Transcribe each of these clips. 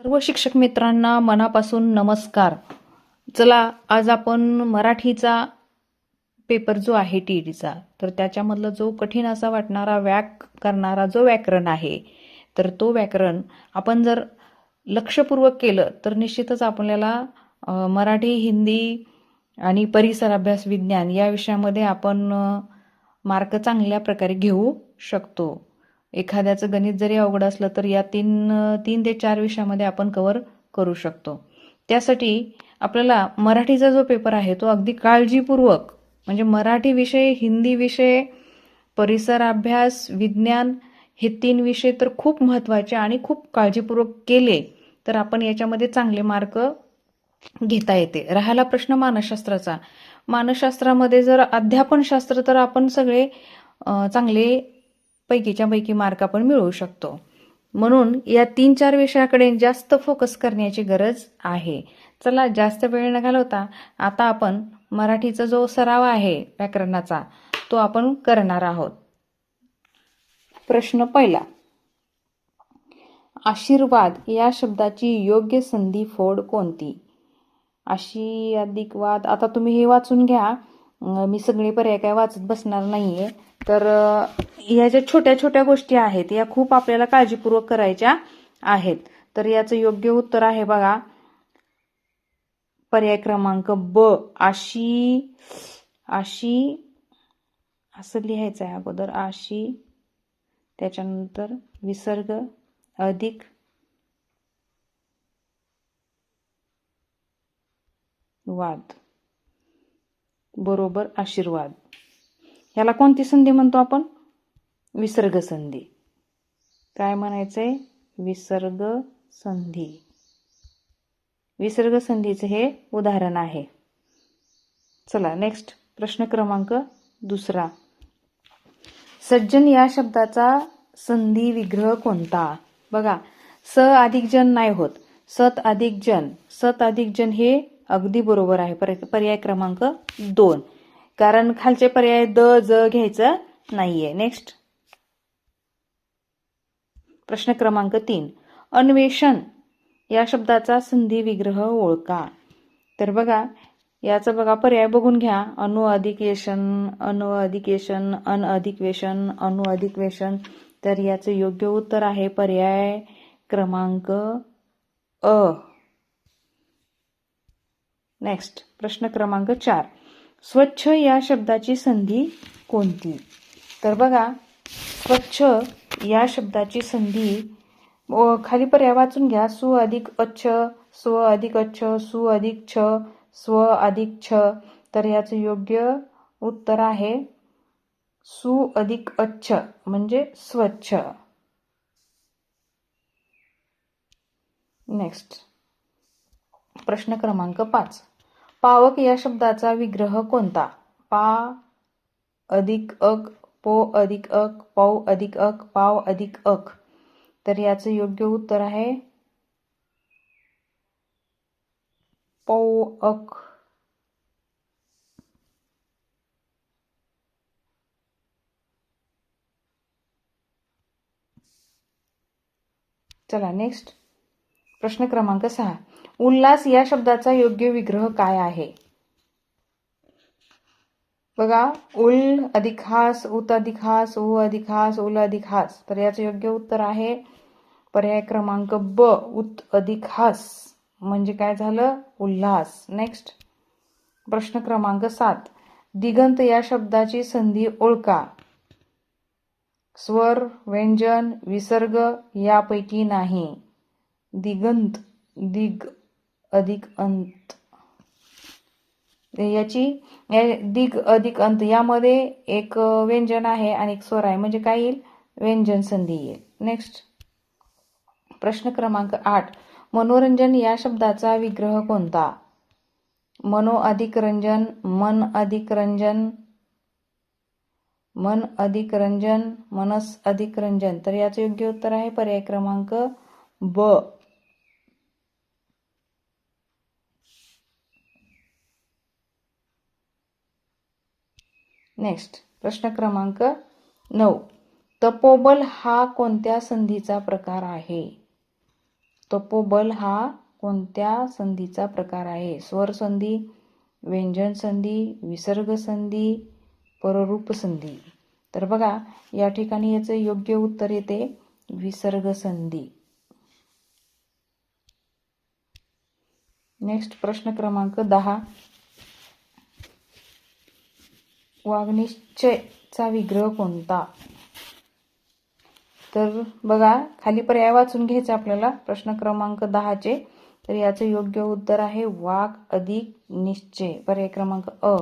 सर्व शिक्षक मित्रांना मनापासून नमस्कार. चला, आज आपण मराठीचा पेपर जो आहे टीईटीचा, तर त्याच्यामधला जो कठीण असा वाटणारा करणारा जो व्याकरण आहे, तर तो व्याकरण आपण जर लक्षपूर्वक केलं तर निश्चितच आपल्याला मराठी, हिंदी आणि परिसर अभ्यास विज्ञान या विषयामध्ये आपण मार्क चांगल्या प्रकारे घेऊ शकतो. एखाद्याचं गणित जरी अवघड असलं तर या तीन ते 4 विषयामध्ये आपण कव्हर करू शकतो. त्यासाठी आपल्याला मराठीचा जो पेपर आहे तो अगदी काळजीपूर्वक, म्हणजे मराठी विषय, हिंदी विषय, परिसर अभ्यास, विज्ञान हे 3 विषय तर खूप महत्त्वाचे आणि खूप काळजीपूर्वक केले तर आपण याच्यामध्ये चांगले मार्क घेता येते. राहिला प्रश्न मानसशास्त्राचा. मानसशास्त्रामध्ये जर अध्यापनशास्त्र तर आपण सगळे चांगले पैकीच्या पैकी मार्क आपण मिळवू शकतो. म्हणून या 3-4 विषयाकडे जास्त फोकस करण्याची गरज आहे. चला, जास्त वेळ न घालवता आता आपण मराठीचा जो सराव आहे व्याकरणाचा तो आपण करणार आहोत. प्रश्न पहिला. आशीर्वाद या शब्दाची योग्य संधी फोड कोणती? आशी अधिक वाद. आता तुम्ही हे वाचून घ्या. मी सगळे पर्याय काय वाचत बसणार नाहीये. तर ह्या ज्या छोट्या छोट्या गोष्टी आहेत या खूप आपल्याला काळजीपूर्वक करायच्या आहेत. तर याचं योग्य उत्तर आहे बघा, पर्याय क्रमांक ब. आशी असं लिहायचं आहे अगोदर. आशी, त्याच्यानंतर विसर्ग अधिक वाद बरोबर आशीर्वाद. याला कोणती संधी म्हणतो आपण? विसर्ग संधी. काय म्हणायचंय? विसर्ग संधी. विसर्ग संधीचे हे उदाहरण आहे. चला, नेक्स्ट प्रश्न क्रमांक दुसरा. सज्जन या शब्दाचा संधी विग्रह कोणता? बघा, स अधिक जन नाही होत, सत अधिक जन. सत अधिक जन हे अगदी बरोबर आहे. पर्याय क्रमांक 2. कारण खालचे पर्याय द, ज घ्यायचं नाहीये. नेक्स्ट प्रश्न क्रमांक 3. अन्वेषण या शब्दाचा संधी विग्रह ओळखा. तर बघा, याचं बघा पर्याय बघून घ्या. अनु अधिक येशन, अनु अधिक येशन, अन अधिक वेशन, अनु अधिक वेशन. तर याचं योग्य उत्तर आहे पर्याय क्रमांक अ. नेक्स्ट प्रश्न क्रमांक 4. स्वच्छ या शब्दाची संधी कोणती? तर बघा, स्वच्छ या शब्दाची संधी खाली पर्याय वाचून घ्या. सु अधिक अच्छ, स्व अधिक अच्छ, सु अधिक छ, स्व अधिक छ. तर याचं योग्य उत्तर आहे सु अधिक अच्छ म्हणजे स्वच्छ. नेक्स्ट प्रश्न क्रमांक 5. पावक या शब्दाचा विग्रह कोणता? पा अधिक अक, पो अधिक अक, पौ अधिक अक, पाव अधिक अक. तर याचं योग्य उत्तर आहे पौ अक. चला, नेक्स्ट प्रश्न क्रमांक 6. उल्हास या शब्दाचा योग्य विग्रह काय आहे? बघा, उल अधिक हास, उत अधिक हास, उ अधिक हास, उल अधिक हास. तर याचं योग्य उत्तर आहे पर्याय क्रमांक ब. उत अधिक हास म्हणजे काय झालं? उल्हास. नेक्स्ट प्रश्न क्रमांक 7. दिगंत या शब्दाची संधी ओळखा. स्वर, व्यंजन, विसर्ग यापैकी नाही. दिगंत, दिग अधिक अंत. याची दिग अधिक अंत यामध्ये एक व्यंजन आहे आणि एक स्वर आहे, म्हणजे काय येईल? व्यंजन संधी येईल. नेक्स्ट प्रश्न क्रमांक 8. मनोरंजन या शब्दाचा विग्रह कोणता? मनो अधिक रंजन, मन अधिक रंजन, मन अधिक रंजन, मनस अधिक रंजन. तर याचं योग्य उत्तर आहे पर्याय क्रमांक ब. नेक्स्ट प्रश्न क्रमांक 9. तपोबल हा कोणत्या संधीचा प्रकार आहे? तपोबल हा कोणत्या संधीचा प्रकार आहे? स्वर संधी, व्यंजन संधी, विसर्ग संधी, पररूप संधी. तर बघा या ठिकाणी याचं योग्य उत्तर येते विसर्ग संधी. नेक्स्ट प्रश्न क्रमांक 10. वाग्निश्चयचा विग्रह कोणता? तर बघा खाली पर्याय वाचून घ्यायचा आपल्याला प्रश्न क्रमांक 10चे. तर याचं योग्य उत्तर आहे वाग अधिक निश्चय, पर्याय क्रमांक अ.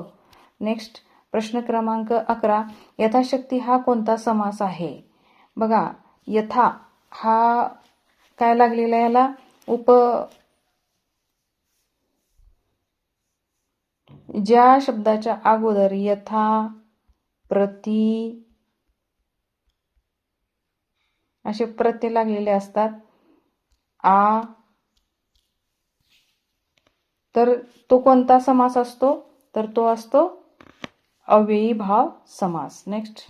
नेक्स्ट प्रश्न क्रमांक 11. यथाशक्ती हा कोणता समास आहे? बघा यथा हा काय लागलेला याला ज्या शब्दाच्या अगोदर यथा, प्रति असे प्रत्यय लागलेले असतात, आ, तर तो कोणता समास असतो? तर तो असतो अव्ययी भाव समास. नेक्स्ट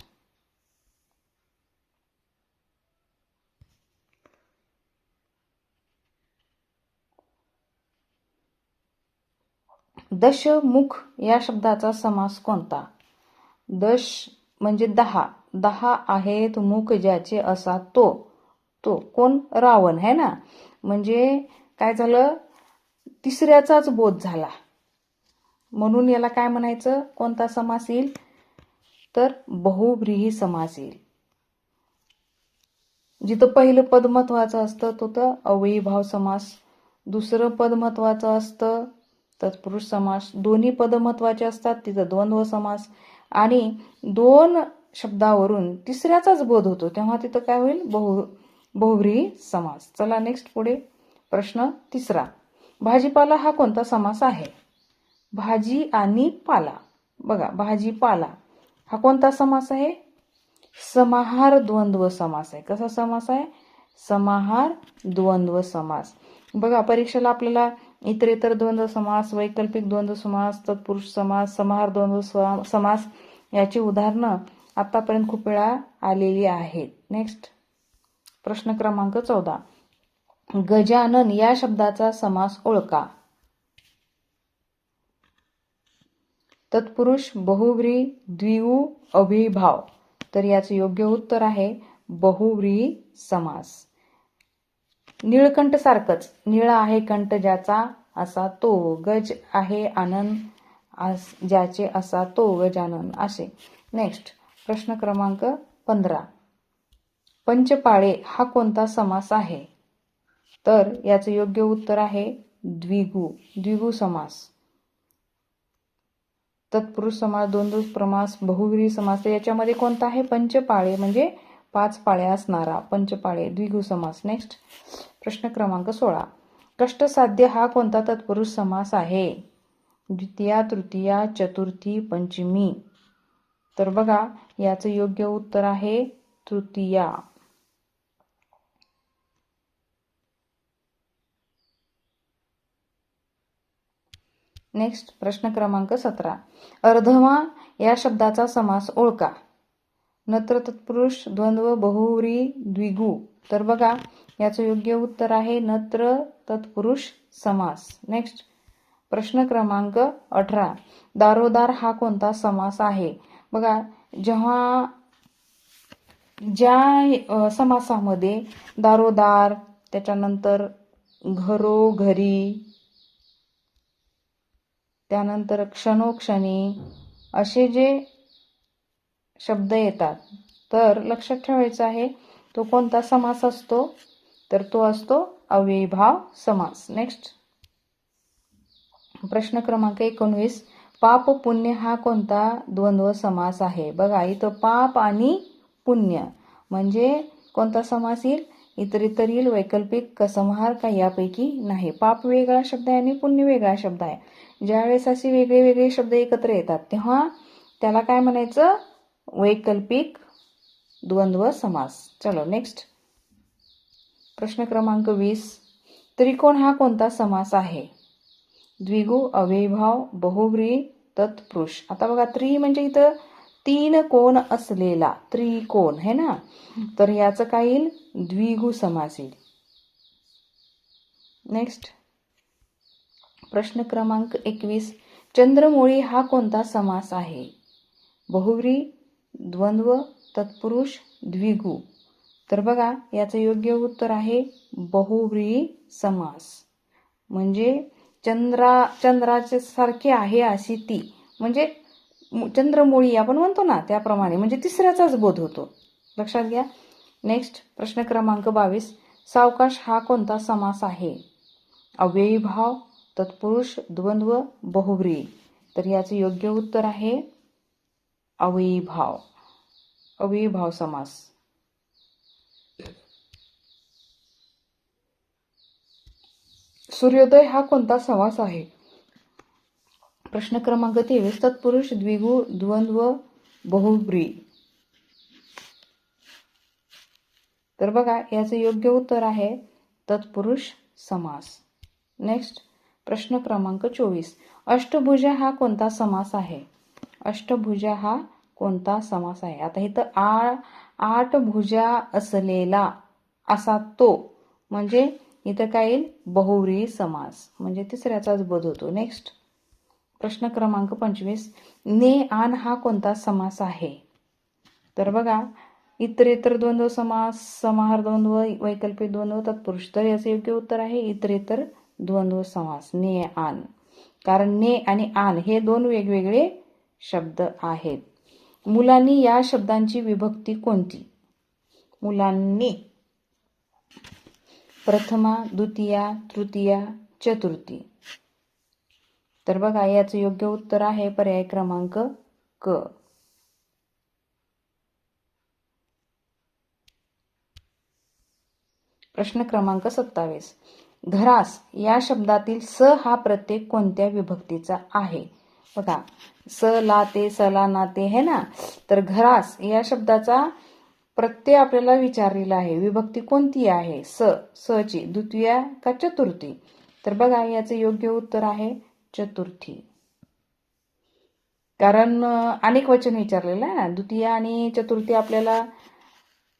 दशमुख या शब्दाचा समास कोणता? दश म्हणजे 10. 10 आहेत मुख ज्याचे असा तो कोण? रावण है ना. म्हणजे काय झालं? तिसऱ्याचाच बोध झाला. म्हणून याला काय म्हणायचं? कोणता समास येईल? तर बहुव्रीही समास येईल. जिथं पहिलं पद महत्वाचं असतं तो तर अव्ययी भाव समास, दुसरं पद महत्वाचं असतं तत्पुरुष समास, दोन्ही पद महत्वाचे असतात तिथं द्वंद्व समास, आणि 2 शब्दावरून तिसऱ्याचाच बोध होतो तेव्हा तिथं काय होईल? बहुव्रीही समास. चला नेक्स्ट पुढे प्रश्न 3. भाजीपाला हा कोणता समास आहे? भाजी आणि पाला. बघा भाजीपाला हा कोणता समास आहे? समाहार द्वंद्व समास आहे. कसा समास आहे? समाहार द्वंद्व समास. बघा परीक्षेला आपल्याला इतरेतर द्वंद्व समास, वैकल्पिक द्वंद्व समास, तत्पुरुष समास, समाहार द्वंद्व समास याची उदाहरणं आतापर्यंत खूप वेळा आलेली आहेत. नेक्स्ट प्रश्न क्रमांक 14. गजानन या शब्दाचा समास ओळखा. तत्पुरुष, बहुव्रीही, द्विगु, अव्ययीभाव. तर याचं योग्य उत्तर आहे बहुव्रीही समास. निळकंठ सारखंच, निळा आहे कंठ ज्याचा असा तो, गज आहे आनंद ज्याचे असा तो गजानन असे. नेक्स्ट प्रश्न क्रमांक 15. पंचपाळे हा कोणता समास आहे? तर याचं योग्य उत्तर आहे द्विगु समास. तत्पुरुष समास, द्वंद्व समास, बहुव्रीही समास. तर याच्यामध्ये कोणता आहे? पंचपाळे म्हणजे 5 पाळ्या असणारा पंचपाळे द्विगु समास. नेक्स्ट प्रश्न क्रमांक 16. कष्टसाध्य हा कोणता तत्पुरुष समास आहे? द्वितीया, तृतीया, चतुर्थी, पंचमी. तर बघा याचं योग्य उत्तर आहे तृतीया. नेक्स्ट प्रश्न क्रमांक 17. अर्धमा या शब्दाचा समास ओळखा. नत्र, तत्पुरुष, द्वंद्व, बहुव्रीही, द्विगु. तर बघा याचं योग्य उत्तर आहे नत्र तत्पुरुष समास. नेक्स्ट प्रश्न क्रमांक 18. दारोदार हा कोणता समास आहे? बघा जेव्हा ज्या समासामध्ये दारोदार, त्याच्यानंतर घरोघरी, त्यानंतर क्षणोक्षणी असे जे शब्द येतात तर लक्षात ठेवायचं आहे तो कोणता समास असतो? तर तो असतो अव्ययीभाव समास. नेक्स्ट प्रश्न क्रमांक 19. पाप पुण्य हा कोणता द्वंद्व समास आहे? बघा इथं पाप आणि पुण्य म्हणजे कोणता समास येईल? इतरेतर येईल, वैकल्पिक, समाहार का यापैकी नाही. पाप वेगळा शब्द आहे आणि पुण्य वेगळा शब्द आहे. ज्यावेळेस असे वेगळे वेगळे शब्द एकत्र येतात तेव्हा त्याला काय म्हणायचं? वैकल्पिक द्वंद्व समास. चलो नेक्स्ट प्रश्न क्रमांक 20. त्रिकोण हा कोणता समास आहे? द्विगु, अव्ययीभाव, बहुव्रीही, तत्पुरुष. आता बघा त्रि म्हणजे इथं 3 कोण असलेला त्रिकोण है ना. तर याचं काय येईल? द्विगु समास येईल. नेक्स्ट प्रश्न क्रमांक 21. चंद्रमौळी हा कोणता समास आहे? बहुव्रीही, द्वंद्व, तत्पुरुष, द्विगु. तर बघा याचं योग्य उत्तर आहे बहुव्रीही समास. म्हणजे चंद्राचे सारखे आहे अशी ती, म्हणजे चंद्रमौळी आपण म्हणतो ना त्याप्रमाणे, म्हणजे तिसऱ्याचाच बोध होतो. लक्षात घ्या. नेक्स्ट प्रश्न क्रमांक 22. सावकाश हा कोणता समास आहे? अव्ययीभाव, तत्पुरुष, द्वंद्व, बहुव्रीही. तर याचे योग्य उत्तर आहे अव्ययीभाव. अव्ययीभाव समास. सूर्योदय हा कोणता समास आहे? प्रश्न क्रमांक 23. तत्पुरुष, द्विगु, द्वंद्व, बहुव्रीही. तर बघा याचे योग्य उत्तर आहे तत्पुरुष समास. नेक्स्ट प्रश्न क्रमांक 24. अष्टभुजा हा कोणता समास आहे? अष्टभुजा हा कोणता समास आहे? आता इथं 8 भुजा असलेला असा तो, म्हणजे इथं काय येईल? बहुव्रीही समास, म्हणजे तिसऱ्याचाच बोध होतो. नेक्स्ट प्रश्न क्रमांक 25. ने आन हा कोणता समास आहे? तर बघा इतरेतर द्वंद्व समास, समाहार द्वंद्व, वैकल्पिक द्वंद्व, तत्पुरुष. तर याचे योग्य उत्तर आहे इतरेतर द्वंद्व समास, ने आन. कारण ने आणि आन हे दोन वेगवेगळे शब्द आहेत. मुलांनी या शब्दांची विभक्ती कोणती? मुलांनी प्रथमा, द्वितीया, तृतीया, चतुर्थी. तर बघा याचं योग्य उत्तर आहे पर्याय क्रमांक क. प्रश्न क्रमांक 27. घरास या शब्दातील स हा प्रत्यय कोणत्या विभक्तीचा आहे? बघा स ला ते, सला नाते है ना. तर घरास या शब्दाचा प्रत्यय आपल्याला विचारलेला आहे, विभक्ती कोणती आहे? स ची द्वितीया का चतुर्थी? तर बघा याचे योग्य उत्तर आहे चतुर्थी. कारण अनेक वचन विचारलेलं आहे ना, द्वितीया आणि चतुर्थी आपल्याला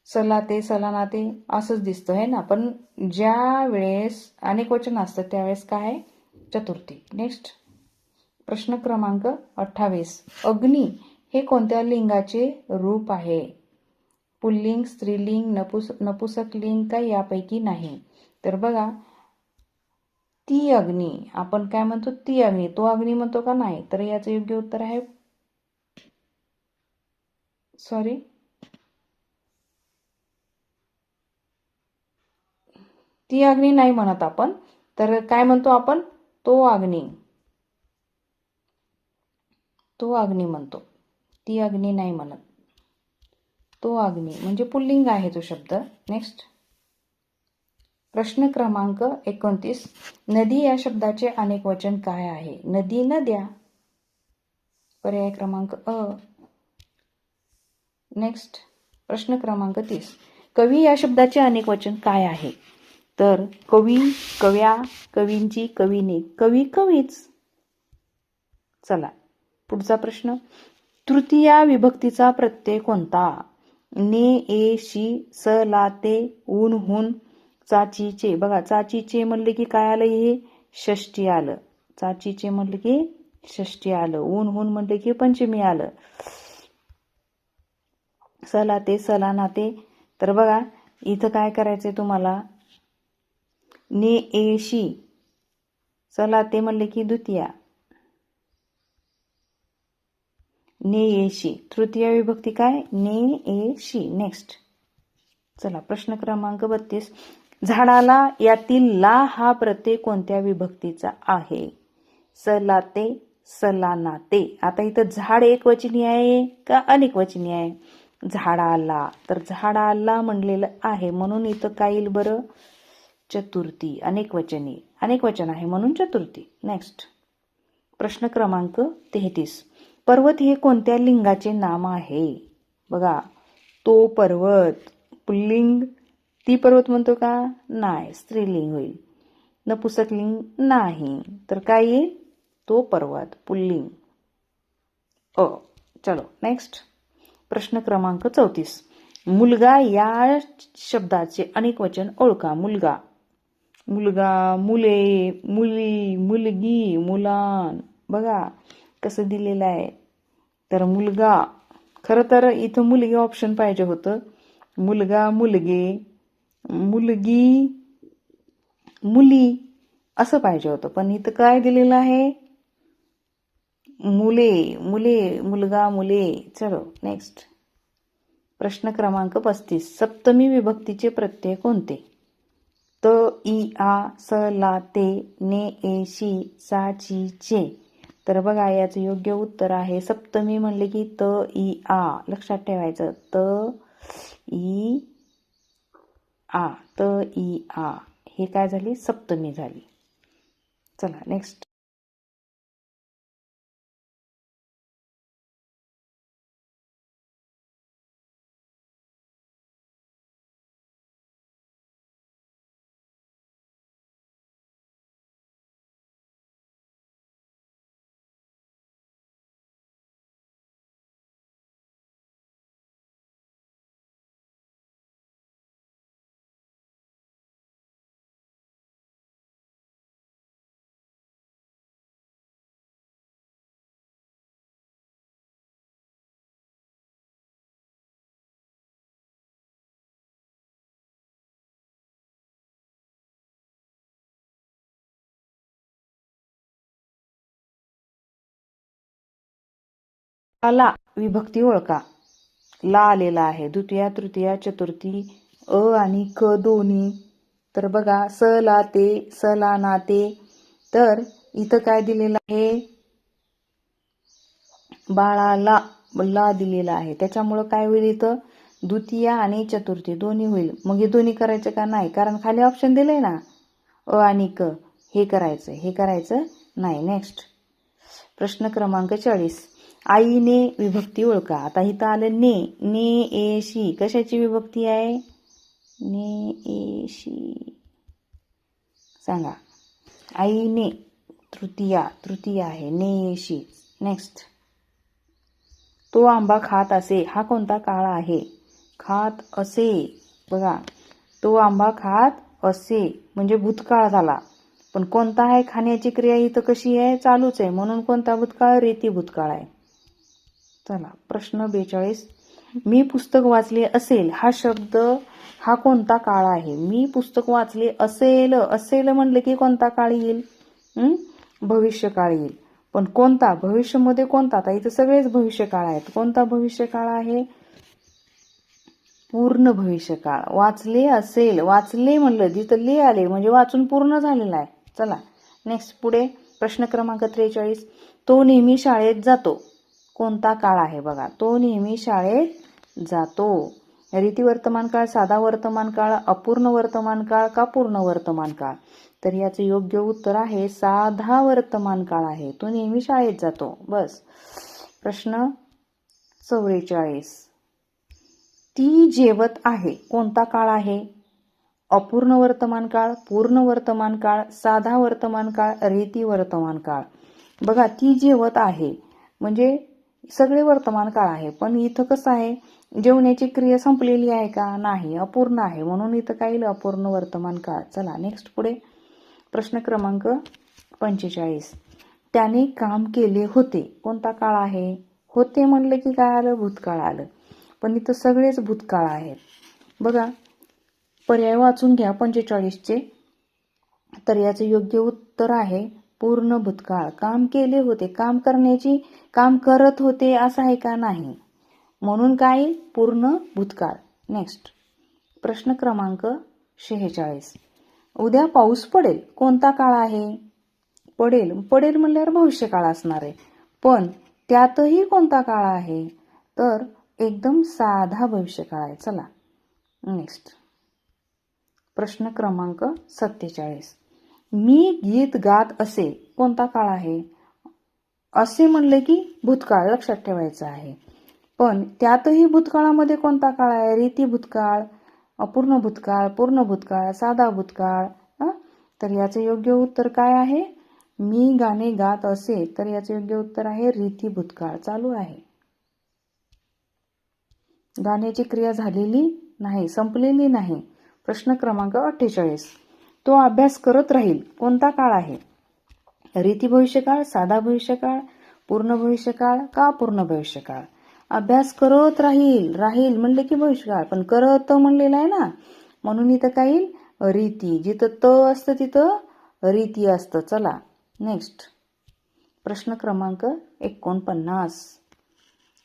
सलाते, सलानाते असंच दिसतं आहे ना, पण ज्या वेळेस अनेक वचन असतं त्यावेळेस काय? चतुर्थी. नेक्स्ट प्रश्न क्रमांक 28. अग्नी हे कोणत्या लिंगाचे रूप आहे? पुल्लिंग, स्त्रीलिंग, नपुसकलिंग का यापैकी नाही? तर बघा ती अग्नी आपण काय म्हणतो? ती अग्नी, तो अग्नी म्हणतो का नाही? तर याचं योग्य उत्तर आहे ती अग्नी नाही म्हणत आपण, तर काय म्हणतो आपण? तो अग्नी. तो अग्नी म्हणतो, ती अग्नी नाही म्हणत. तो अग्नी म्हणजे पुल्लिंग आहे तो शब्द. नेक्स्ट प्रश्न क्रमांक 29. नदी या शब्दाचे अनेक वचन काय आहे? नदी, नद्या. पर्याय क्रमांक अ. नेक्स्ट प्रश्न क्रमांक 30. कवी या शब्दाचे अनेक वचन काय आहे? तर कवी, कव्या, कवींची, कवीने, कवी, कवीच. चला पुढचा प्रश्न. तृतीया विभक्तीचा प्रत्यय कोणता? ने, ए, शी, स, ला, ते, ऊन, हुन, चाचीचे. बघा चाचीचे म्हणले की काय आलं? हे षष्टी आलं. चाचीचे म्हणले की षष्टी आलं. ऊन, हुन म्हणले की पंचमी आलं. सला ते, सला नाते. तर बघा इथं काय करायचंय तुम्हाला? ने, ए, शी, सला ते म्हणले की द्वितीया, ने, ए, शी. तृतीय विभक्ती काय? ने, ए, शी. नेक्स्ट चला प्रश्न क्रमांक 32. झाडाला यातील ला हा प्रत्यय कोणत्या विभक्तीचा आहे? सलाते, सलानाते. आता इथं झाड एकवचनी आहे का अनेक वचनी आहे? झाडाला. तर झाडाला म्हणलेलं आहे म्हणून इथं काय येईल बरं? चतुर्थी. अनेक वचन आहे म्हणून चतुर्थी. नेक्स्ट प्रश्न क्रमांक 33. पर्वत हे कोणत्या लिंगाचे नाम आहे? बघा तो पर्वत पुल्लिंग, ती पर्वत म्हणतो का? नाही, स्त्रीलिंग होईल. नपुसकलिंग नाही, तर काय येईल? तो पर्वत पुल्लिंग. चलो नेक्स्ट प्रश्न क्रमांक 34. मुलगा या शब्दाचे अनेक वचन ओळखा. मुलगा मुलगा, मुले, मुली, मुलगी, मुलान. बघा कसं दिलेलं आहे. तर मुलगा, खरं तर इथं मुलगी ऑप्शन पाहिजे होतं. मुलगा, मुलगे, मुलगी, मुली असं पाहिजे होतं. पण इथं काय दिलेलं आहे? मुले, मुले, मुलगा, मुले. चलो नेक्स्ट. प्रश्न क्रमांक 35. सप्तमी विभक्तीचे प्रत्यय कोणते? त, इ, आ, स, ला, ते, ने, ए, शी, सा, ची, चे. तर बघा याचं योग्य उत्तर आहे सप्तमी म्हणले की त, इ, आ. लक्षात ठेवायचं. त, इ, आ. त, इ, आ. हे काय झाली? सप्तमी झाली. चला नेक्स्ट. ला विभक्ती ओळखा. ला आलेला आहे. द्वितीया, तृतीया, चतुर्थी, अ आणि क दोन्ही. तर बघा स, ला, ते, स, ला, ना, ते. तर इथं काय दिलेलं आहे? बाळाला ला दिलेला आहे. त्याच्यामुळं काय होईल इथं? द्वितीया आणि चतुर्थी दोन्ही होईल. मग हे दोन्ही करायचं का? नाही, कारण खाली ऑप्शन दिलंय ना अ आणि क. हे करायचं, हे करायचं नाही. नेक्स्ट. प्रश्न क्रमांक 40. आईने विभक्ती ओळखा. आता इथं आलं ने, ने, ए, शी. कशाची विभक्ती आहे? ने, ए, शी. सांगा. आईने तृतीया, तृतीया आहे. ने, ए, शी. नेक्स्ट. तो आंबा खात असे. हा कोणता काळ आहे? खात असे. बघा तो आंबा खात असे म्हणजे भूतकाळ झाला. पण कोणता आहे? खाण्याची क्रिया इथं कशी आहे? चालूच आहे. म्हणून कोणता भूतकाळ? रेती भूतकाळ आहे. चला प्रश्न 42. मी पुस्तक वाचले असेल. हा शब्द हा कोणता काळ आहे? मी पुस्तक वाचले असेल. असेल म्हणलं की कोणता काळ येईल? भविष्यकाळ येईल. पण कोणता? भविष्यामध्ये कोणता? आता इथं सगळेच भविष्यकाळ आहेत. कोणता भविष्यकाळ आहे? पूर्ण भविष्यकाळ. वाचले असेल. वाचले म्हणलं जिथं ले आले म्हणजे वाचून पूर्ण झालेला आहे. चला नेक्स्ट. पुढे प्रश्न क्रमांक 43. तो नेहमी शाळेत जातो. कोणता काळ आहे? बघा तो नेहमी शाळेत जातो. रीती वर्तमान काळ, साधा वर्तमान काळ, अपूर्ण वर्तमान काळ का पूर्ण वर्तमान काळ? तर याचं योग्य उत्तर आहे साधा वर्तमान काळ आहे. तो नेहमी शाळेत जातो. बस. प्रश्न 44. ती जेवत आहे. कोणता काळ आहे? अपूर्ण वर्तमान काळ, पूर्ण वर्तमान काळ, साधा वर्तमान काळ, रीती वर्तमान काळ. बघा ती जेवत आहे म्हणजे सगळे वर्तमान काळ आहे. पण इथं कसं आहे? जेवण्याची क्रिया संपलेली आहे का? नाही, अपूर्ण आहे. म्हणून इथं काय येईल? अपूर्ण वर्तमान काळ. चला नेक्स्ट. पुढे प्रश्न क्रमांक 45. त्याने काम केले होते. कोणता काळ आहे? होते म्हणलं की काय आलं? भूतकाळ आलं. पण इथं सगळेच भूतकाळ आहेत. बघा पर्याय वाचून घ्या 45चे. तर याचं योग्य उत्तर आहे पूर्ण भूतकाळ. काम केले होते. काम करण्याची, काम करत होते असं आहे का? नाही. म्हणून काय? पूर्ण भूतकाळ. नेक्स्ट. प्रश्न क्रमांक 46. उद्या पाऊस पडेल. कोणता काळ आहे? पडेल. पडेल म्हणल्यावर भविष्यकाळ असणार आहे. पण त्यातही कोणता काळ आहे? तर एकदम साधा भविष्यकाळ आहे. चला नेक्स्ट. प्रश्न क्रमांक 47. मी गीत गात असे. कोणता काळ आहे? असे म्हणले की भूतकाळ लक्षात ठेवायचं आहे. पण त्यातही भूतकाळामध्ये कोणता काळ आहे? रीती भूतकाळ, अपूर्ण भूतकाळ, पूर्ण भूतकाळ, साधा भूतकाळ. तर याचं योग्य उत्तर काय आहे? मी गाणे गात असे. तर याचं योग्य उत्तर आहे रीती भूतकाळ. चालू आहे. गाण्याची क्रिया झालेली नाही, संपलेली नाही. प्रश्न क्रमांक 48. तो अभ्यास करत राहील कोणता काळ आहे? रीती भविष्यकाळ, साधा भविष्यकाळ, पूर्ण भविष्यकाळ का अपूर्ण भविष्यकाळ? अभ्यास करत राहील, राहील म्हणले की भविष्यकाळ, पण करत म्हणलेलं आहे ना, म्हणून इथं काय येईल? रीती. जिथं त असतं तिथं रीती असतं. चला नेक्स्ट प्रश्न क्रमांक 49.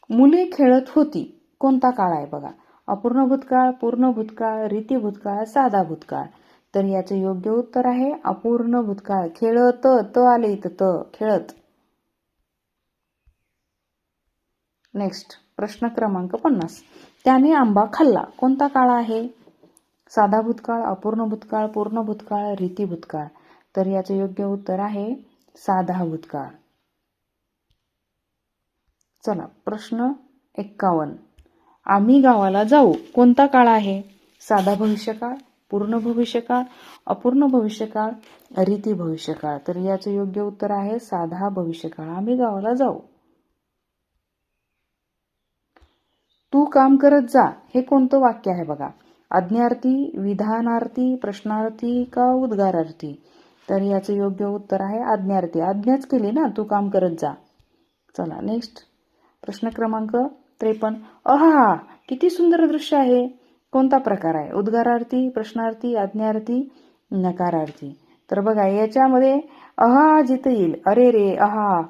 मुले खेळत होती कोणता काळ आहे बघा? अपूर्ण भूतकाळ, पूर्ण भूतकाळ, रीती भूतकाळ, साधा भूतकाळ. तर याचं योग्य उत्तर आहे अपूर्ण भूतकाळ. खेळत, त आले इथं, त खेळत. नेक्स्ट प्रश्न क्रमांक 50. त्याने आंबा खाल्ला कोणता काळ आहे? साधा भूतकाळ, अपूर्ण भूतकाळ, पूर्ण भूतकाळ, रीती भूतकाळ. तर याचं योग्य उत्तर आहे साधा भूतकाळ. चला प्रश्न 51. आम्ही गावाला जाऊ कोणता काळ आहे? साधा भविष्यकाळ, पूर्ण भविष्यकाळ, अपूर्ण भविष्यकाळ, रीती भविष्यकाळ. तर याचं योग्य उत्तर आहे साधा भविष्यकाळ. आम्ही गावाला जाऊ. तू काम करत जा हे कोणतं वाक्य आहे बघा? आज्ञार्थी, विधानार्थी, प्रश्नार्थी का उद्गारार्थी? तर याचं योग्य उत्तर आहे आज्ञार्थी. आज्ञाच केली ना, तू काम करत जा. चला नेक्स्ट प्रश्न क्रमांक 53. अहा, किती सुंदर दृश्य आहे. कोणता प्रकार आहे? उद्गारार्थी, प्रश्नार्थी, आज्ञार्थी, नकारार्थी. तर बघा याच्यामध्ये अहा जिथं येईल, अरे रे अहा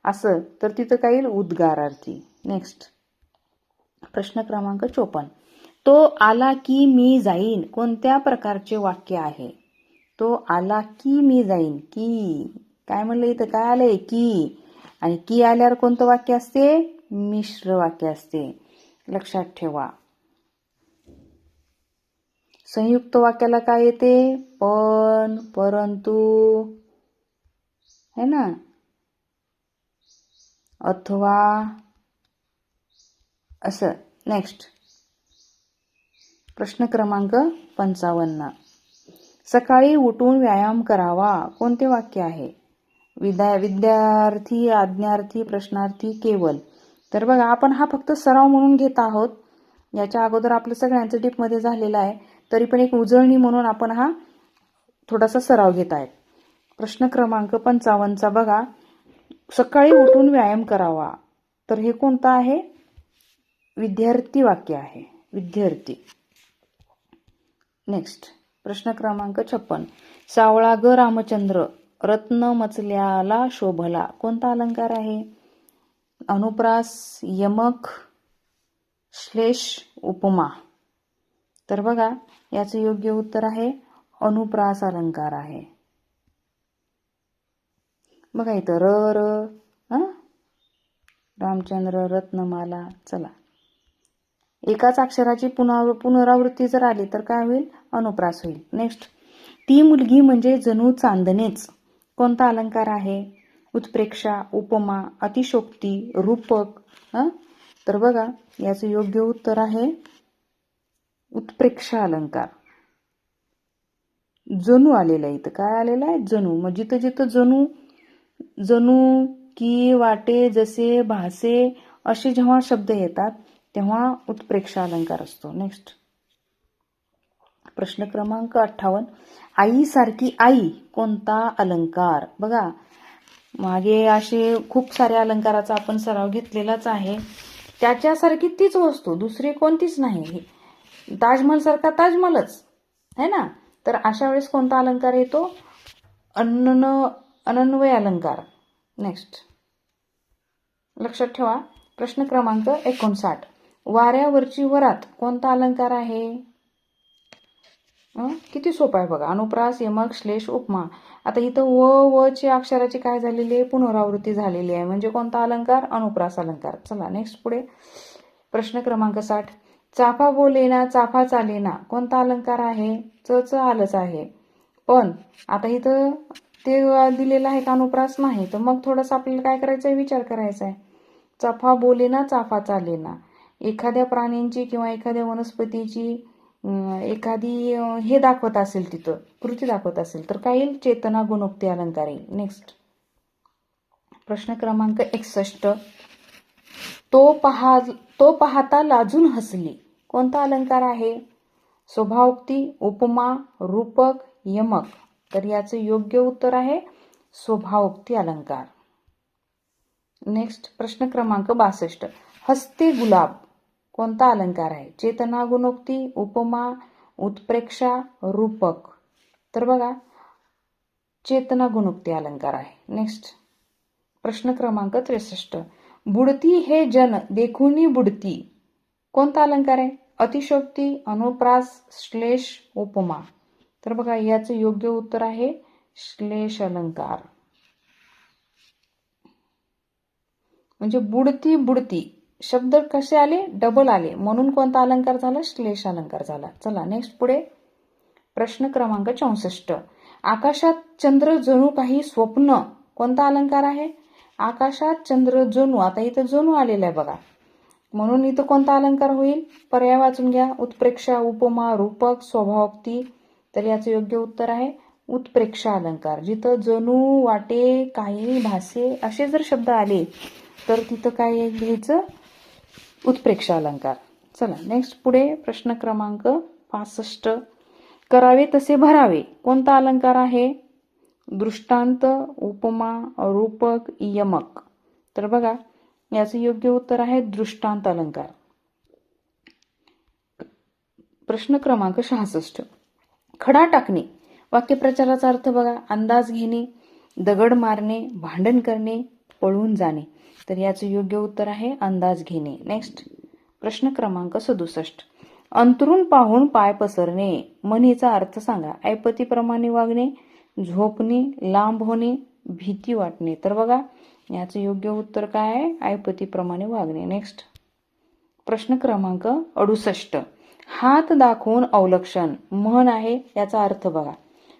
असं, तर तिथं काय येईल? उद्गारार्थी. नेक्स्ट प्रश्न क्रमांक 54. तो आला की मी जाईन कोणत्या प्रकारचे वाक्य आहे? तो आला की मी जाईन. की काय म्हणलं इथं? काय आलंय? की. आणि की आल्यावर कोणतं वाक्य असते? मिश्र वाक्य असते. लक्षात ठेवा. संयुक्त वाक्याला काय येते? पण, परंतु, है ना, अथवा असं. नेक्स्ट प्रश्न क्रमांक 55. सकाळी उठून व्यायाम करावा कोणते वाक्य आहे? विद्यार्थी, आज्ञार्थी, प्रश्नार्थी, केवल. तर बघा आपण हा फक्त सराव म्हणून घेत आहोत. याच्या अगोदर आपलं सगळ्यांचं डीपमध्ये झालेलं आहे, तरी पण एक उजळणी म्हणून आपण हा थोडासा सराव घेत आहे. प्रश्न क्रमांक 55 बघा, सकाळी उठून व्यायाम करावा. तर हे कोणतं आहे? विद्यार्थी वाक्य आहे, विद्यार्थी. नेक्स्ट प्रश्न क्रमांक 56. सावळा ग रामचंद्र रत्न मचल्याला शोभला कोणता अलंकार आहे? अनुप्रास, यमक, श्लेष, उपमा. तर बघा याचं योग्य उत्तर आहे अनुप्रास अलंकार आहे. बघा इथं र रामचंद्र रत्नमाला. चला एकाच अक्षराची पुनरावृत्ती जर आली तर काय होईल? अनुप्रास होईल. नेक्स्ट ती मुलगी म्हणजे जणू चांदणेच कोणता अलंकार आहे? उत्प्रेक्षा, उपमा, अतिशोक्ती, रूपक. तर बघा याचं योग्य उत्तर आहे उत्प्रेक्षा अलंकार. जणू आलेलं आहे इथं. काय आलेलं आहे? जणू. मग जिथं जिथं जणू, जणू, की, वाटे, जसे, भासे असे जेव्हा शब्द येतात तेव्हा उत्प्रेक्षा अलंकार असतो. नेक्स्ट प्रश्न क्रमांक 58. आई सारखी आई कोणता अलंकार? बघा मागे असे खूप साऱ्या अलंकाराचा आपण सराव घेतलेलाच आहे. त्याच्यासारखी तीच वस्तू, दुसरी कोणतीच नाही. ताजमहल सारखा ताजमहलच है ना. तर अशा वेळेस कोणता अलंकार येतो? अनन्वय अलंकार. नेक्स्ट लक्षात ठेवा. प्रश्न क्रमांक 59. वाऱ्यावरची वरात कोणता अलंकार आहे? किती सोपा आहे बघा. अनुप्रास, यमक, श्लेष, उपमा. आता इथं व ची अक्षराची काय झालेली आहे? पुनरावृत्ती झालेली आहे. म्हणजे कोणता अलंकार? अनुप्रास अलंकार. चला नेक्स्ट पुढे प्रश्न क्रमांक 60. चाफा बोलेना चाफा चालेना कोणता अलंकार आहे? च आलंच आहे. पण आता इथं ते दिलेलं आहे का अनुप्रास? नाही. तर मग थोडंसं आपल्याला काय करायचं आहे? विचार करायचा आहे. चाफा बोलेना चाफा चालेना. एखाद्या प्राण्यांची किंवा एखाद्या वनस्पतीची एखादी हे दाखवत असेल, तिथं कृती दाखवत असेल तर काय येईल? चेतना गुणोक्ती अलंकार येईल. नेक्स्ट प्रश्न क्रमांक 61. तो पाहता लाजून हसली कोणता अलंकार आहे? स्वभावोक्ती, उपमा, रूपक, यमक. तर याचं योग्य उत्तर आहे स्वभावोक्ती अलंकार. नेक्स्ट प्रश्न क्रमांक 62. हस्ते गुलाब कोणता अलंकार आहे? चेतना गुणोक्ती, उपमा, उत्प्रेक्षा, रूपक. तर बघा चेतना गुणोक्ती अलंकार आहे. नेक्स्ट प्रश्न क्रमांक 63. बुडती हे जन देखुनी बुडती कोणता अलंकार आहे? अतिशयोक्ती, अनुप्रास, श्लेष, उपमा. तर बघा याचं योग्य उत्तर आहे श्लेष अलंकार. म्हणजे बुडती बुडती शब्द कसे आले? डबल आले, म्हणून कोणता अलंकार झाला? श्लेष अलंकार झाला. चला नेक्स्ट पुढे प्रश्न क्रमांक 64. आकाशात चंद्र जणू काही स्वप्न कोणता अलंकार आहे? आकाशात चंद्र जणू, आता इथं जणू आलेला आहे बघा, म्हणून इथं कोणता अलंकार होईल? पर्याय वाचून घ्या. उत्प्रेक्षा, उपमा, रूपक, स्वभावोक्ती. तर याचं योग्य उत्तर आहे उत्प्रेक्षा अलंकार. जिथं जणू, वाटे, काही, भासे असे जर शब्द आले तर तिथं काय घ्यायचं? उत्प्रेक्षा अलंकार. चला नेक्स्ट पुढे प्रश्न क्रमांक 65. करावे तसे भरावे कोणता अलंकार आहे? दृष्टांत, उपमा, रूपक, यमक. तर बघा याचं योग्य उत्तर आहे दृष्टांत अलंकार. प्रश्न क्रमांक 66. खडा टाकणे वाक्यप्रचाराचा अर्थ बघा. अंदाज घेणे, दगड मारणे, भांडण करणे, पळून जाणे. तर याचं योग्य उत्तर आहे अंदाज घेणे. नेक्स्ट प्रश्न क्रमांक 67. अंतरून पाहून पाय पसरणे म्हणीचा अर्थ सांगा. ऐपतीप्रमाणे वागणे, झोपणे, लांब होणे, भीती वाटणे. तर बघा याचं योग्य उत्तर काय आहे? ऐपतीप्रमाणे वागणे. नेक्स्ट प्रश्न क्रमांक 68. हात दाखवून अवलक्षण म्हण आहे, याचा अर्थ बघा.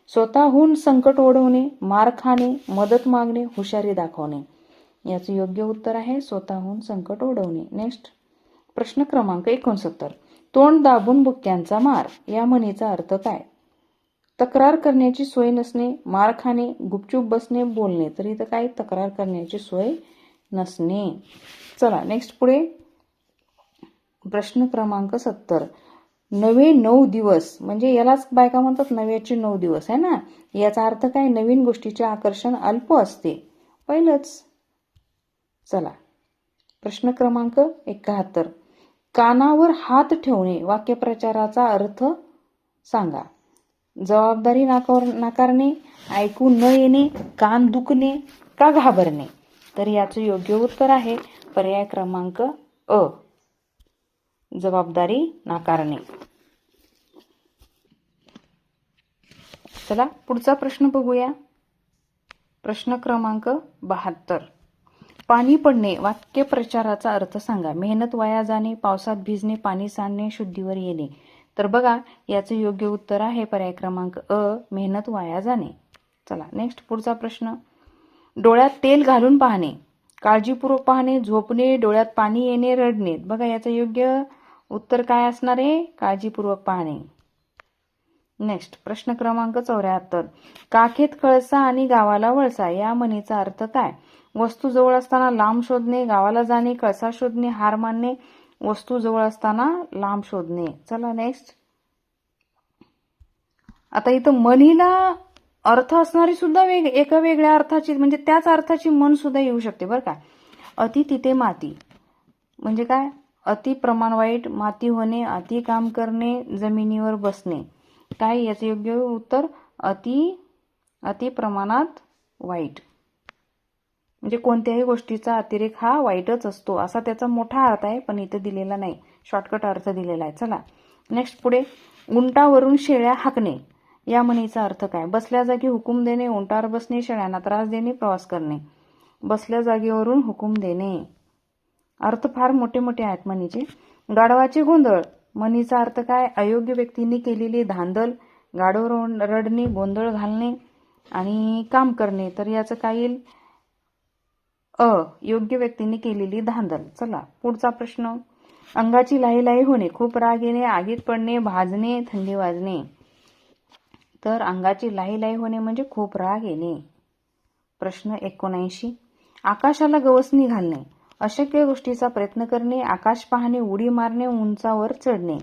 स्वतःहून संकट ओढवणे, मार खाणे, मदत मागणे, हुशारी दाखवणे. याचं योग्य उत्तर आहे स्वतःहून संकट ओढवणे. नेक्स्ट प्रश्न क्रमांक 69. तोंड दाबून बुक्क्यांचा मार या म्हणीचा अर्थ काय? तक्रार करण्याची सोय नसणे, मार खाणे, गुपचूप बसणे, बोलणे. तर इथं काय? तक्रार करण्याची सोय नसणे. चला नेक्स्ट पुढे प्रश्न क्रमांक 70. नवे 9 दिवस म्हणजे यालाच बायका म्हणतात नव्याचे 9 दिवस आहे ना. याचा अर्थ काय? नवीन गोष्टीचे आकर्षण अल्प असते. पहिलंच. चला प्रश्न क्रमांक 71. कानावर हात ठेवणे वाक्यप्रचाराचा अर्थ सांगा. जबाबदारी नाकारणे, ऐकू न येणे, कान दुखणे का घाबरणे. तर याचं योग्य उत्तर आहे पर्याय क्रमांक अ, जबाबदारी नाकारणे. चला पुढचा प्रश्न बघूया. प्रश्न क्रमांक 72. पाणी पडणे वाक्यप्रचाराचा अर्थ सांगा. मेहनत वाया जाणे, पावसात भिजणे, पाणी सांडणे, शुद्धीवर येणे. तर बघा याचं योग्य उत्तर आहे पर्याय क्रमांक अ, मेहनत वाया जाणे. चला नेक्स्ट पुढचा प्रश्न. डोळ्यात तेल घालून पाहणे, काळजीपूर्वक पाहणे, झोपणे, डोळ्यात पाणी येणे, रडणे. बघा याचं योग्य उत्तर काय असणार आहे? काळजीपूर्वक पाहणे. नेक्स्ट प्रश्न क्रमांक 74. काखेत कळसा आणि गावाला वळसा या म्हणीचा अर्थ काय? वस्तू जवळ असताना लांब शोधणे, गावाला जाणे, कळसा शोधणे, हार मानणे, वस्तू जवळ असताना लांब शोधणे. चला नेक्स्ट. आता इथं म्हणीला अर्थ असणारी सुद्धा एका वेगळ्या अर्थाची म्हणजे त्याच अर्थाची म्हण सुद्धा येऊ शकते बरं का. अति तिथे माती म्हणजे काय? अति प्रमाण वाईट, माती होणे, अति काम करणे, जमिनीवर बसणे. काय याचे योग्य उत्तर? अति प्रमाणात वाईट. म्हणजे कोणत्याही गोष्टीचा अतिरेक हा वाईटच असतो असा त्याचा मोठा अर्थ आहे, पण इथे दिलेला नाही, शॉर्टकट अर्थ दिलेला आहे. चला नेक्स्ट पुढे. उंटावरून शेळ्या हाकणे या म्हणीचा अर्थ काय? बसल्या जागी हुकूम देणे, उंटावर बसणे, शेळ्यांना त्रास देणे, प्रवास करणे. बसल्या जागेवरून हुकूम देणे. अर्थ फार मोठे मोठे आहेत म्हणीचे. गाढवाचे गोंधळ म्हणीचा अर्थ काय? अयोग्य व्यक्तींनी केलेली धांदल, गाढव रडणे, गोंधळ घालणे आणि काम करणे. तर याचं काय येईल? अ, योग्य व्यक्तींनी केलेली धांदल. चला पुढचा प्रश्न. अंगाची लाही होणे, खूप राग येणे, आगीत पडणे, भाजणे, थंडी वाजणे. तर अंगाची लाही होणे म्हणजे खूप राग येणे. प्रश्न 79. आकाशाला गवसणी घालणे, अशक्य गोष्टीचा प्रयत्न करणे, आकाश पाहणे, उडी मारणे, उंचावर चढणे.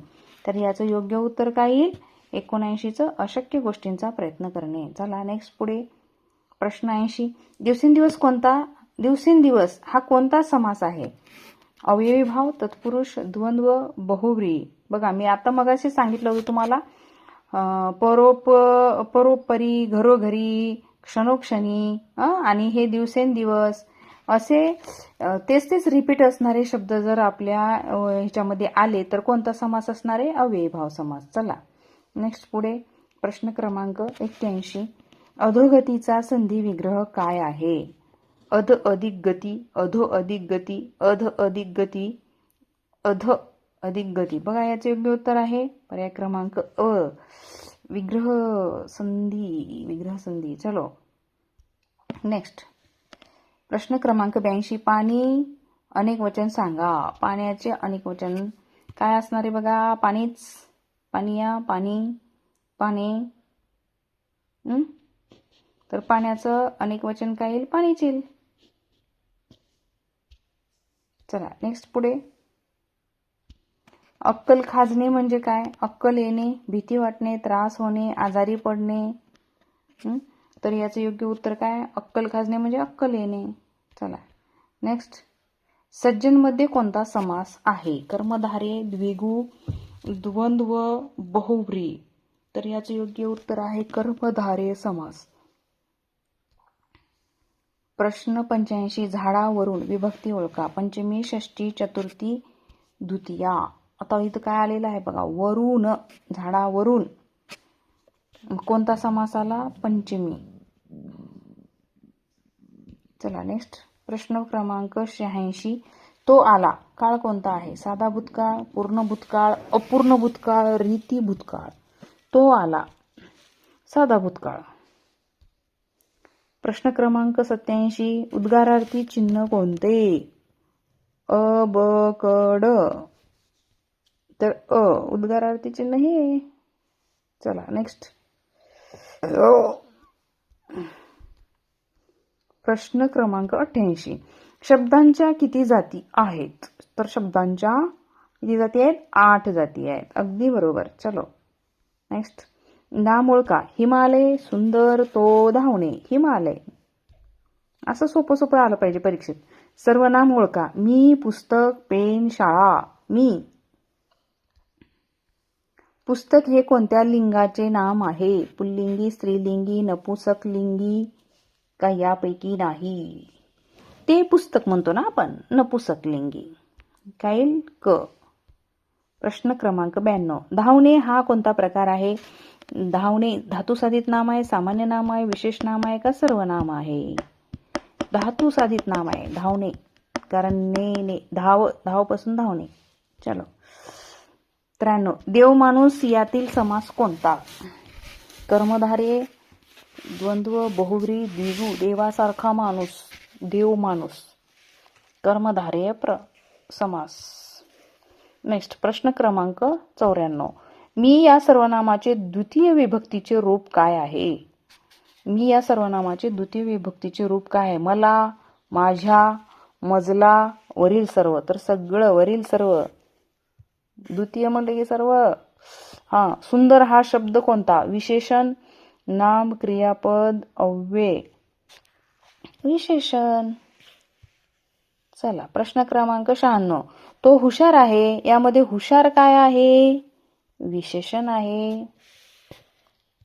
तर याचं योग्य उत्तर काय येईल? 79चं अशक्य गोष्टींचा प्रयत्न करणे. चला नेक्स्ट पुढे प्रश्न 80. दिवसेंदिवस हा कोणता समास आहे? अवयवी भाव, तत्पुरुष, द्वंद्व, बहुव्रीही. बघा मी आता मगाशी सांगितलं होतं तुम्हाला परोपरी, घरोघरी, क्षणोक्षणी आणि हे दिवसेंदिवस असे तेच रिपीट असणारे शब्द जर आपल्या ह्याच्यामध्ये आले तर कोणता समास असणार आहे? अव्ययी भाव समास. चला नेक्स्ट पुढे प्रश्न क्रमांक 81. अधोगतीचा संधी विग्रह काय आहे? अध अधिक गती, अधो अधिक गती, अध अधिक गती, अध अधिक गती. बघा याचे योग्य उत्तर आहे पर्याय क्रमांक अ, विग्रह संधी. चलो नेक्स्ट प्रश्न क्रमांक 82. पाणी अनेक वचन सांगा. पाण्याचे अनेक वचन काय असणार आहे? बघा पाणीच, पानिया, पाणी, पाने. तर पाण्याचं अनेक वचन काय येईल? पाणीच येईल. चला नेक्स्ट पुढे अक्कल खाजणे म्हणजे काय? अक्कल येणे, भीती वाटणे, त्रास होणे, आजारी पडणे. तर याचं योग्य उत्तर काय? अक्कल खाजणे म्हणजे अक्कल येणे. चला नेक्स्ट सज्जनमध्ये कोणता समास आहे? कर्मधारे, द्विगु, द्वंद्व, बहुव्रीही. तर याचं योग्य उत्तर आहे कर्मधारय समास. प्रश्न 85. झाडावरून विभक्ती ओळखा. पंचमी, षष्ठी, चतुर्थी, द्वितीया. आता इथं काय आलेलं आहे बघा, वरून, झाडावरून. कोणता समास आला? पंचमी. चला नेक्स्ट प्रश्न क्रमांक 86. तो आला. काळ कोणता आहे? साधा भूतकाळ, पूर्ण भूतकाळ, अपूर्ण भूतकाळ, रीती भूतकाळ. तो आला, साधा भूतकाळ. प्रश्न क्रमांक 87. उद्गारार्थी चिन्ह कोणते? अ, ब, क, ड. तर उद्गारार्थी चिन्ह हे. चला नेक्स्ट प्रश्न क्रमांक 88. शब्दांच्या किती जाती आहेत? तर शब्दांच्या किती जाती आहेत? 8 जाती आहेत. अगदी बरोबर. चलो नेक्स्ट नाम ओळखा. हिमालय, सुंदर, तो, धावणे. हिमालय. असं सोपं आलं पाहिजे परीक्षेत. सर्वनाम ओळखा. मी, पुस्तक, पेन, शाळा. मी. पुस्तक हे कोणत्या लिंगाचे नाम आहे? पुल्लिंगी, स्त्रीलिंगी, नपुसकलिंगी का यापैकी नाही? ते पुस्तक म्हणतो ना आपण, नपुसकलिंगी. काय क. प्रश्न क्रमांक 92. धावणे हा कोणता प्रकार आहे? धावणे धातुसाधित नाम आहे, सामान्य नाम आहे, विशेष नाम आहे का सर्वनाम आहे? धातुसाधित नाम आहे धावणे, कारण ने धाव पासून धावणे. चलो 93. देव माणूस यातील समास कोणता? कर्मधारय, द्वंद्व, बहुव्रीही, द्विगु. देवासारखा माणूस, देव माणूस. कर्मधारय समास. नेक्स्ट प्रश्न क्रमांक 94. मी या सर्वनामाचे द्वितीय विभक्तीचे रूप काय आहे? मी या सर्वनामाचे द्वितीय विभक्तीचे रूप काय आहे? मला, माझ्या, मजला, वरील सर्व. तर सगळं, वरील सर्व. द्वितीय म्हणले की सर्व. सुंदर हा शब्द कोणता? विशेषण, नाम, क्रियापद, अव्यय. विशेषण. चला प्रश्न क्रमांक 96. तो हुशार आहे. यामध्ये हुशार काय आहे? विशेषण आहे.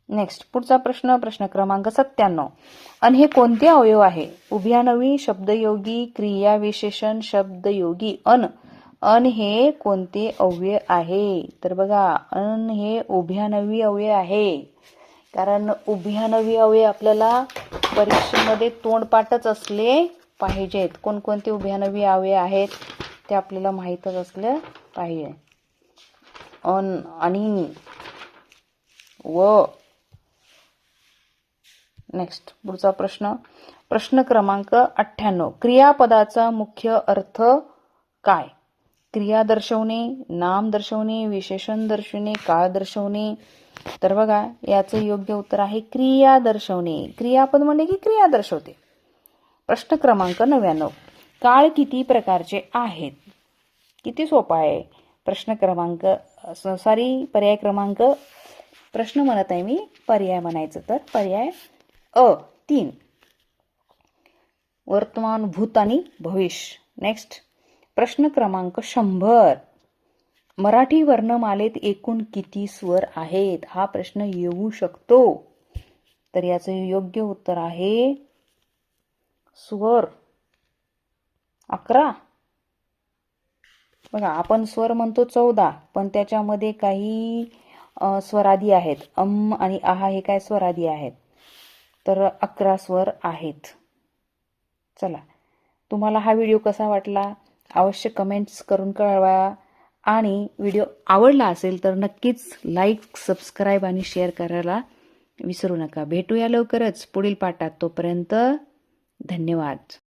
नेक्स्ट पुढचा प्रश्न क्रमांक 97. अन हे कोणते अवयव आहे? उभयानवी, शब्दयोगी, क्रिया विशेषण, शब्दयोगी. अन हे कोणते अव्यय आहे? तर बघा अन हे उभयानवी अव्यय आहे. कारण उभयानवी अव्यय आपल्याला परीक्षेमध्ये तोंडपाठच असले पाहिजेत. कोणकोणते उभयानवी अव्यय आहेत ते आपल्याला माहीतच असले पाहिजे. अन, आणि, व. नेक्स्ट पुढचा प्रश्न क्रमांक 98. क्रियापदाचा मुख्य अर्थ काय? क्रिया दर्शवणे, नाम दर्शवणे, विशेषण दर्शवणे, काळ दर्शवणे. तर बघा याचं योग्य उत्तर आहे क्रिया दर्शवणे. क्रियापद म्हणजे की क्रिया दर्शवते. प्रश्न क्रमांक 99. काळ किती प्रकारचे आहेत? किती सोपा आहे. पर्याय क्रमांक प्रश्न म्हणत आहे मी, पर्याय म्हणायचं तर पर्याय अ 3. वर्तमान, भूत आणि भविष्य. नेक्स्ट प्रश्न क्रमांक 100. मराठी वर्णमालेत एकूण किती स्वर आहेत? हा प्रश्न येऊ शकतो. तर याचं योग्य उत्तर आहे स्वर 11. बघा, आपण स्वर म्हणतो 14, पण त्याच्यामध्ये काही स्वरादी आहेत. आणि आहा हे काय स्वरादी आहेत. तर 11 स्वर आहेत. चला, तुम्हाला हा व्हिडिओ कसा वाटला अवश्य कमेंट्स करून कळवा. आणि व्हिडिओ आवडला असेल तर नक्कीच लाईक, सबस्क्राईब आणि शेअर करायला विसरू नका. भेटूया लवकरच पुढील पाठात. तोपर्यंत धन्यवाद.